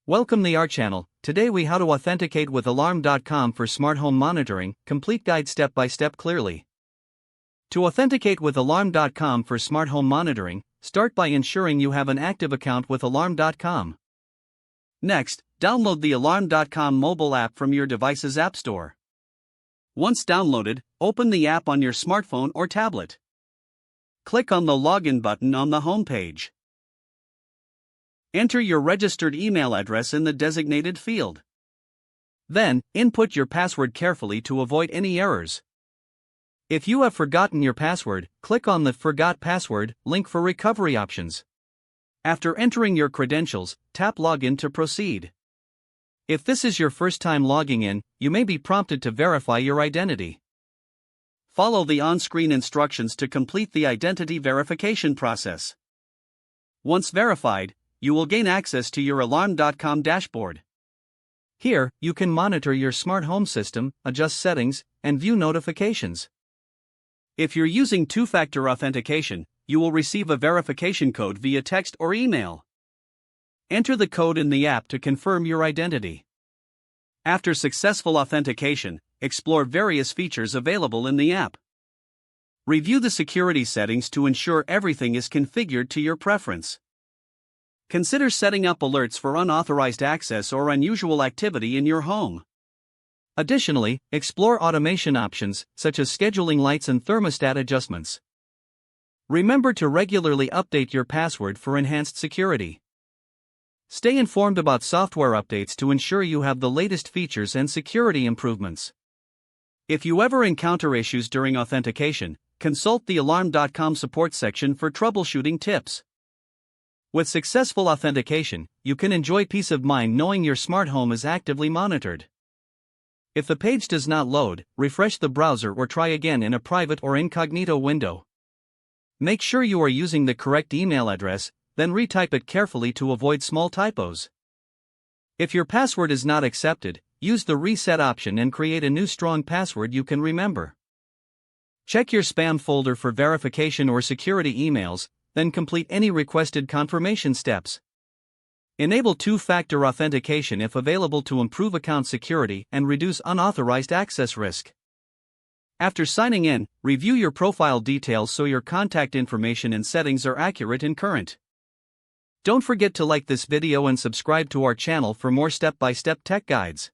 Welcome to our channel. Today we how to authenticate with alarm.com for smart home monitoring, complete guide step by step clearly. To authenticate with alarm.com for smart home monitoring, start by ensuring you have an active account with alarm.com. Next, download the alarm.com mobile app from your device's app store. Once downloaded, open the app on your smartphone or tablet. Click on the login button on the home page. Enter your registered email address in the designated field. Then, input your password carefully to avoid any errors. If you have forgotten your password, click on the Forgot Password link for recovery options. After entering your credentials, tap Login to proceed. If this is your first time logging in, you may be prompted to verify your identity. Follow the on-screen instructions to complete the identity verification process. Once verified, you will gain access to your alarm.com dashboard. Here, you can monitor your smart home system, adjust settings, and view notifications. If you're using two-factor authentication, you will receive a verification code via text or email. Enter the code in the app to confirm your identity. After successful authentication, explore various features available in the app. Review the security settings to ensure everything is configured to your preference. Consider setting up alerts for unauthorized access or unusual activity in your home. Additionally, explore automation options, such as scheduling lights and thermostat adjustments. Remember to regularly update your password for enhanced security. Stay informed about software updates to ensure you have the latest features and security improvements. If you ever encounter issues during authentication, consult the alarm.com support section for troubleshooting tips. With successful authentication, you can enjoy peace of mind knowing your smart home is actively monitored. If the page does not load, refresh the browser or try again in a private or incognito window. Make sure you are using the correct email address, then retype it carefully to avoid small typos. If your password is not accepted, use the reset option and create a new strong password you can remember. Check your spam folder for verification or security emails, then complete any requested confirmation steps. Enable two-factor authentication if available to improve account security and reduce unauthorized access risk. After signing in, review your profile details so your contact information and settings are accurate and current. Don't forget to like this video and subscribe to our channel for more step-by-step tech guides.